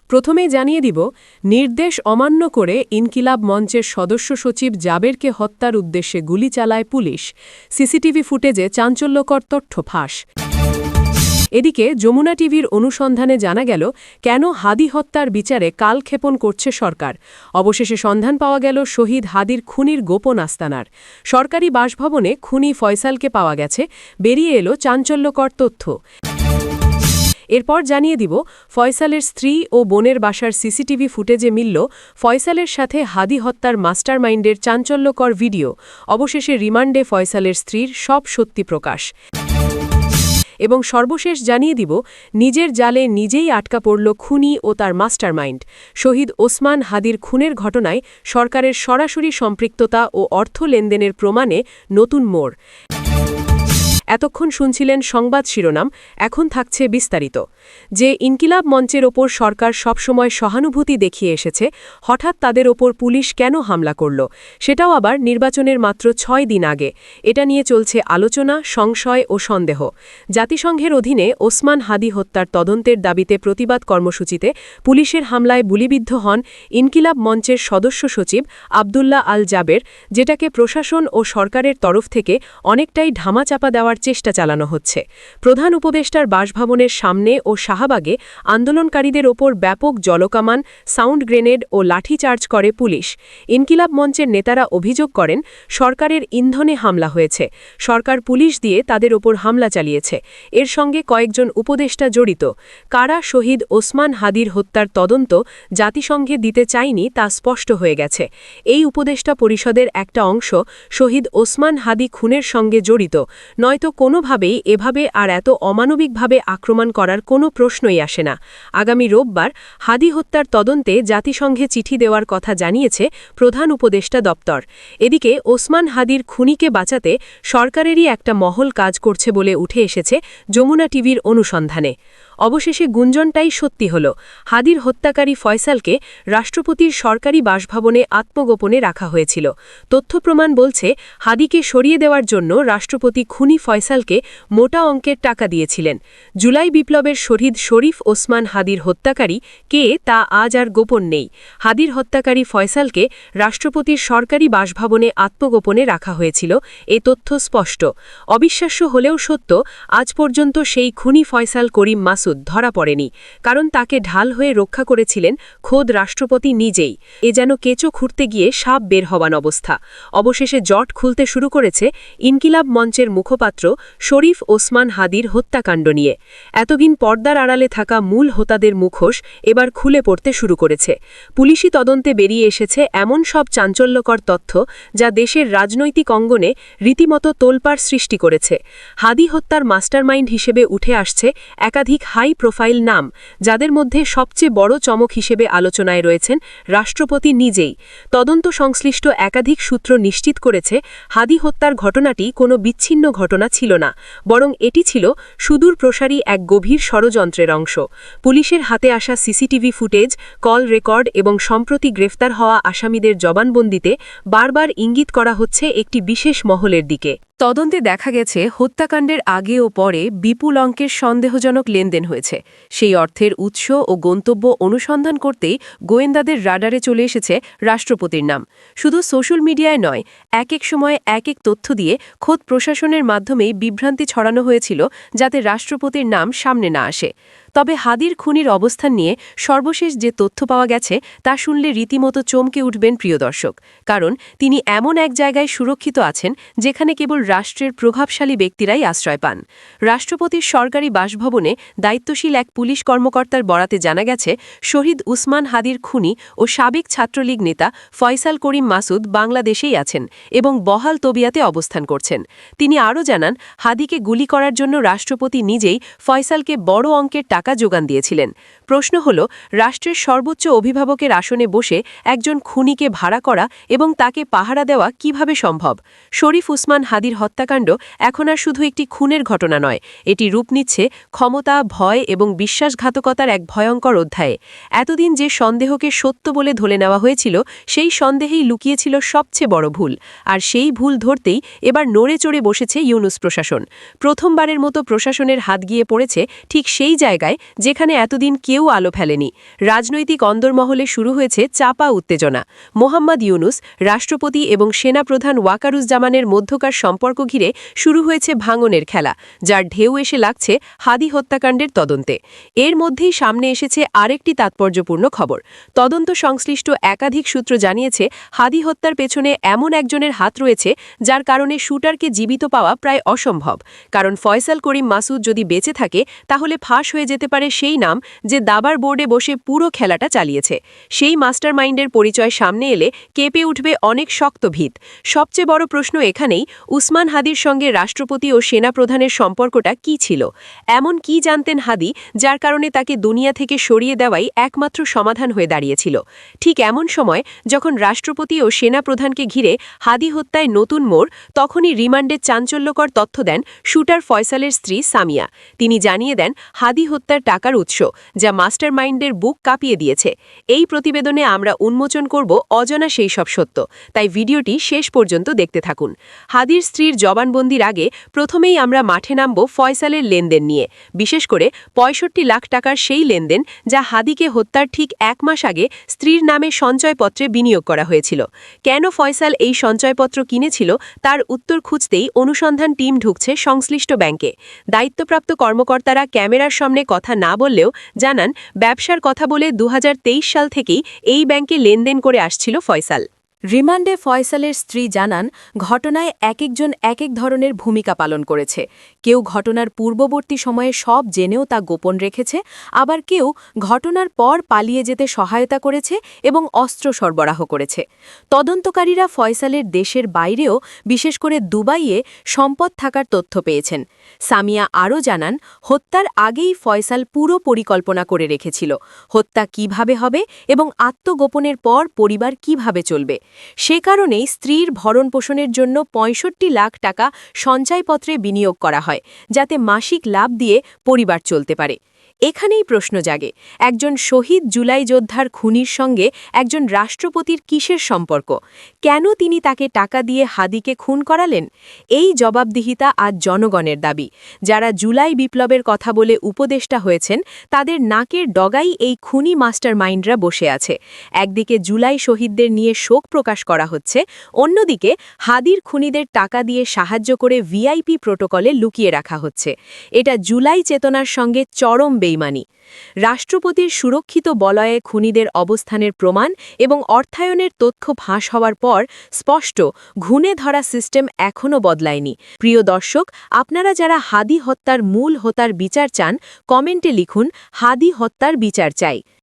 প্রথমেই জানিয়ে দিব, নির্দেশ অমান্য করে ইনকিলাব মঞ্চের সদস্য সচিব জাবেরকে হত্যার উদ্দেশ্যে গুলি চালায় পুলিশ। সিসিটিভি ফুটেজে চাঞ্চল্যকর তথ্য ফাঁস। এদিকে যমুনা টিভির অনুসন্ধানে জানা গেল কেন হাদি হত্যার বিচারে কালক্ষেপণ করছে সরকার। অবশেষে সন্ধান পাওয়া গেল শহীদ হাদির খুনির গোপন আস্তানার। সরকারি বাসভবনে খুনি ফয়সালকে পাওয়া গেছে। বেরিয়ে এলো চাঞ্চল্যকর তথ্য। এরপর জানিয়ে দিব, ফয়সালের স্ত্রী ও বোনের বাসার সিসিটিভি ফুটেজে মিলল ফয়সালের সাথে হাদি হত্যার মাস্টারমাইন্ডের চাঞ্চল্যকর ভিডিও। অবশেষে রিমান্ডে ফয়সালের স্ত্রীর সব সত্যি প্রকাশ। এবং সর্বশেষ জানিয়ে দিব, নিজের জালে নিজেই আটকা পড়ল খুনি ও তার মাস্টারমাইন্ড। শহীদ ওসমান হাদির খুনের ঘটনায় সরকারের সরাসরি সম্পৃক্ততা ও অর্থ লেনদেনের প্রমাণে নতুন মোড়। এতক্ষণ শুনছিলেন সংবাদ শিরোনাম, এখন থাকছে বিস্তারিত। যে ইনকিলাব মঞ্চের ওপর সরকার সবসময় সহানুভূতি দেখিয়ে এসেছে, হঠাৎ তাদের ওপর পুলিশ কেন হামলা করল, সেটাও আবার নির্বাচনের মাত্র ৬ দিন আগে। এটা নিয়ে চলছে আলোচনা, সংশয় ও সন্দেহ। জাতিসংঘের অধীনে ওসমান হাদি হত্যার তদন্তের দাবিতে প্রতিবাদ কর্মসূচিতে পুলিশের হামলায় গুলিবিদ্ধ হন ইনকিলাব মঞ্চের সদস্য সচিব আবদুল্লাহ আল জাবের, যেটাকে প্রশাসন ও সরকারের তরফ থেকে অনেকটাই ধামাচাপা দেওয়ার চেষ্টা চালানো হচ্ছে। প্রধান উপদেষ্টার বাসভবনের সামনে ও শাহবাগে আন্দোলনকারীদের ওপর ব্যাপক জলকামান, সাউন্ড গ্রেনেড ও লাঠিচার্জ করে পুলিশ। ইনকিলাব মঞ্চের নেতারা অভিযোগ করেন, সরকারের ইন্ধনে হামলা হয়েছে, সরকার পুলিশ দিয়ে তাদের ওপর হামলা চালিয়েছে। এর সঙ্গে কয়েকজন উপদেষ্টা জড়িত। কারা শহীদ ওসমান হাদির হত্যার তদন্ত জাতিসংঘে দিতে চায়নি তা স্পষ্ট হয়ে গেছে। এই উপদেষ্টা পরিষদের একটা অংশ শহীদ ওসমান হাদি খুনের সঙ্গে জড়িত, নয়তো কোনোভাবেই এভাবে আর এত অমানবিকভাবে আক্রমণ করার কোনো প্রশ্নই আসে না। আগামী রোববার হাদি হত্যার তদন্তে জাতিসংঘে চিঠি দেওয়ার কথা জানিয়েছে প্রধান উপদেষ্টা দপ্তর। এদিকে ওসমান হাদির খুনিকে বাঁচাতে সরকারেরই একটা মহল কাজ করছে বলে উঠে এসেছে যমুনা টিভির অনুসন্ধানে। অবশেষে গুঞ্জনটাই সত্যি হল। হাদির হত্যাকারী ফয়সালকে রাষ্ট্রপতির সরকারি বাসভবনে আত্মগোপনে রাখা হয়েছিল। তথ্যপ্রমাণ বলছে, হাদিকে সরিয়ে দেওয়ার জন্য রাষ্ট্রপতি খুনি ফয়সালকে মোটা অঙ্কের টাকা দিয়েছিলেন। জুলাই বিপ্লবের শহীদ শরীফ ওসমান হাদির হত্যাকারী কে তা আজ আর গোপন নেই। হাদির হত্যাকারী ফয়সালকে রাষ্ট্রপতির সরকারি বাসভবনে আত্মগোপনে রাখা হয়েছিল, এ তথ্য স্পষ্ট। অবিশ্বাস্য হলেও সত্য, আজ পর্যন্ত সেই খুনি ফয়সাল করিম মাসুদ ধরা পড়েনি, কারণ তাকে ঢাল হয়ে রক্ষা করেছিলেন খোদ রাষ্ট্রপতি নিজেই। এ যেন কেঁচো খুঁড়তে গিয়ে সাপ বের হওয়ার অবস্থা। অবশেষে জট খুলতে শুরু করেছে ইনকিলাব মঞ্চের মুখপাত্র শরীফ ওসমান হাদির হত্যাকাণ্ড নিয়ে। এতদিন পর্দার আড়ালে থাকা মূল হোতাদের মুখোশ এবার খুলে পড়তে শুরু করেছে। পুলিশি তদন্তে বেরিয়ে এসেছে এমন সব চাঞ্চল্যকর তথ্য যা দেশের রাজনৈতিক অঙ্গনে রীতিমতো তোলপাড় সৃষ্টি করেছে। হাদি হত্যার মাস্টারমাইন্ড হিসেবে উঠে আসছে একাধিক হাই প্রোফাইল নাম, যাদের মধ্যে সবচেয়ে বড় চমক হিসেবে আলোচনায় রয়েছেন রাষ্ট্রপতি নিজেই। তদন্ত সংশ্লিষ্ট একাধিক সূত্র নিশ্চিত করেছে, হাদি হত্যার ঘটনাটি কোনো বিচ্ছিন্ন ঘটনা ছিল না, বরং এটি ছিল সুদূর প্রসারী এক গভীর ষড়যন্ত্রের অংশ। পুলিশের হাতে আসা সিসিটিভি ফুটেজ, কল রেকর্ড এবং সম্প্রতি গ্রেফতার হওয়া আসামিদের জবানবন্দিতে বারবার ইঙ্গিত করা হচ্ছে একটি বিশেষ মহলের দিকে। তদন্তে দেখা গেছে, হত্যাকাণ্ডের আগে ও পরে বিপুল অঙ্কের সন্দেহজনক লেনদেন হয়েছে। সেই অর্থের উৎস ও গন্তব্য অনুসন্ধান করতেই গোয়েন্দাদের রাডারে চলে এসেছে রাষ্ট্রপতির নাম। শুধু সোশ্যাল মিডিয়ায় নয়, এক এক সময়ে এক এক তথ্য দিয়ে খোদ প্রশাসনের মাধ্যমেই বিভ্রান্তি ছড়ানো হয়েছিল, যাতে রাষ্ট্রপতির নাম সামনে না আসে। তবে হাদির খুনির অবস্থান নিয়ে সর্বশেষ যে তথ্য পাওয়া গেছে তা শুনলে রীতিমতো চমকে উঠবেন প্রিয় দর্শক। কারণ তিনি এমন এক জায়গায় সুরক্ষিত আছেন যেখানে কেবল রাষ্ট্রের প্রভাবশালী ব্যক্তিরাই আশ্রয় পান। রাষ্ট্রপতির সরকারি বাসভবনে দায়িত্বশীল এক পুলিশ কর্মকর্তার বরাতে জানা গেছে, শহীদ উসমান হাদির খুনি ও সাবেক ছাত্রলীগ নেতা ফয়সাল করিম মাসুদ বাংলাদেশেই আছেন এবং বহাল তবিয়াতে অবস্থান করছেন। তিনি আরও জানান, হাদিকে গুলি করার জন্য রাষ্ট্রপতি নিজেই ফয়সালকে বড় অঙ্কের টাকা যোগান দিয়েছিলেন। প্রশ্ন হল, রাষ্ট্রের সর্বোচ্চ অভিভাবকের আসনে বসে একজন খুনিকে ভাড়া করা এবং তাকে পাহারা দেওয়া কিভাবে সম্ভব? শরীফ উসমান হাদির হত্যাকাণ্ড এখন আর শুধু একটি খুনের ঘটনা নয়, এটি রূপ নিচ্ছে ক্ষমতা, ভয় এবং বিশ্বাসঘাতকতার এক ভয়ঙ্কর অধ্যায়ে। এতদিন যে সন্দেহকে সত্য বলে ধরে নেওয়া হয়েছিল, সেই সন্দেহেই লুকিয়েছিল সবচেয়ে বড় ভুল। আর সেই ভুল ধরতেই এবার নড়ে চড়ে বসেছে ইউনূস প্রশাসন। প্রথমবারের মতো প্রশাসনের হাত গিয়ে পড়েছে ঠিক সেই জায়গায় যেখানে এতদিন কেউ আলো ফেলেনি। রাজনৈতিক অন্দরমহলে শুরু হয়েছে চাপা উত্তেজনা। মোহাম্মদ ইউনূস, রাষ্ট্রপতি এবং সেনাপ্রধান ওয়াকারুজ্জামানের মধ্যকার সম্পর্ক ঘিরে শুরু হয়েছে ভাঙনের খেলা, যার ঢেউ এসে লাগছে হাদি হত্যাকাণ্ডের তদন্তে। এর মধ্যেই সামনে এসেছে আরেকটি তাৎপর্যপূর্ণ খবর। তদন্ত সংশ্লিষ্ট একাধিক সূত্র জানিয়েছে, হাদি হত্যার পেছনে এমন একজনের হাত রয়েছে যার কারণে শুটারকে জীবিত পাওয়া প্রায় অসম্ভব। কারণ ফয়সাল করিম মাসুদ যদি বেঁচে থাকে, তাহলে ফাঁস হয়ে যেতে পারে সেই নাম যে দাবার বোর্ডে বসে পুরো খেলাটা চালিয়েছে। সেই মাস্টারমাইন্ডের পরিচয় সামনে এলে কেঁপে উঠবে অনেক শক্ত ভিত। সবচেয়ে বড় প্রশ্ন এখানেই, উসমান হাদির সঙ্গে রাষ্ট্রপতি ও সেনাপ্রধানের সম্পর্কটা কী ছিল? এমন কি জানতেন হাদি, যার কারণে তাকে দুনিয়া থেকে সরিয়ে দেওয়াই একমাত্র সমাধান হয়ে দাঁড়িয়েছিল? ঠিক এমন সময় যখন রাষ্ট্রপতি ও সেনাপ্রধানকে ঘিরে হাদি হত্যায় নতুন মোড়, তখনই রিমান্ডের চাঞ্চল্যকর তথ্য দেন শুটার ফয়সালের স্ত্রী সামিয়া। তিনি জানিয়ে দেন হাদি হত্যার টাকার উৎস, যা মাস্টারমাইন্ডের বুক কাঁপিয়ে দিয়েছে। এই প্রতিবেদনে আমরা উন্মোচন করব অজানা সেই সব সত্য, তাই ভিডিওটি শেষ পর্যন্ত দেখতে থাকুন। হাদির স্ত্রীর জবানবন্দির আগে প্রথমেই আমরা মাঠে নামব ফয়সালের লেনদেন নিয়ে, বিশেষ করে ৬৫ লাখ টাকার সেই লেনদেন যা হাদিকে হত্যার ঠিক ১ মাস আগে স্ত্রীর নামে সঞ্চয়পত্রে বিনিয়োগ করা হয়েছিল। কেন ফয়সাল এই সঞ্চয়পত্র কিনেছিল তার উত্তর খুঁজতেই অনুসন্ধান টিম ঢুকছে সংশ্লিষ্ট ব্যাংকে। দায়িত্বপ্রাপ্ত কর্মকর্তারা ক্যামেরার সামনে কথা না বললেও জানান, ব্যবসার কথা বলে ২০২৩ সাল থেকেই এই ব্যাংকে লেনদেন করে আসছিল ফয়সাল। রিমান্ডে ফয়সালের স্ত্রী জানান, ঘটনায় একজন এক ধরনের ভূমিকা পালন করেছে। কেউ ঘটনার পূর্ববর্তী সময়ে সব জেনেও তা গোপন রেখেছে, আবার কেউ ঘটনার পর পালিয়ে যেতে সহায়তা করেছে এবং অস্ত্র সরবরাহ করেছে। তদন্তকারীরা ফয়সালের দেশের বাইরেও, বিশেষ করে দুবাইয়ে সম্পদ থাকার তথ্য পেয়েছেন। সামিয়া আরও জানান, হত্যার আগেই ফয়সাল পুরো পরিকল্পনা করে রেখেছিল হত্যা কিভাবে হবে এবং আত্মগোপনের পর পরিবার কিভাবে চলবে। সে কারণেই স্ত্রীর ভরণপোষণের জন্য ৬৫ লাখ টাকা সঞ্চয়পত্রে বিনিয়োগ করা হয়, যাতে মাসিক লাভ দিয়ে পরিবার চলতে পারে। এখানেই প্রশ্ন জাগে, একজন শহীদ জুলাই যোদ্ধার খুনির সঙ্গে একজন রাষ্ট্রপতির কিসের সম্পর্ক? কেন তিনি তাকে টাকা দিয়ে হাদিকে খুন করালেন? এই জবাবদিহিতা আজ জনগণের দাবি। যারা জুলাই বিপ্লবের কথা বলে উপদেষ্টা হয়েছেন, তাদের নাকের ডগাই এই খুনি মাস্টারমাইন্ডরা বসে আছে। একদিকে জুলাই শহীদদের নিয়ে শোক প্রকাশ করা হচ্ছে, অন্যদিকে হাদির খুনিদের টাকা দিয়ে সাহায্য করে ভিআইপি প্রোটোকলে লুকিয়ে রাখা হচ্ছে। এটা জুলাই চেতনার সঙ্গে চরম বেইমানি। রাষ্ট্রপতির সুরক্ষিত বলয়ে খুনিদের অবস্থানের প্রমাণ এবং অর্থায়নের তথ্য ফাঁস হওয়ার পর স্পষ্ট, ঘুণে ধরা সিস্টেম এখনও বদলায়নি। প্রিয় দর্শক, আপনারা যারা হাদি হত্যার মূল হোতার বিচার চান, কমেন্টে লিখুন, হাদি হত্যার বিচার চাই।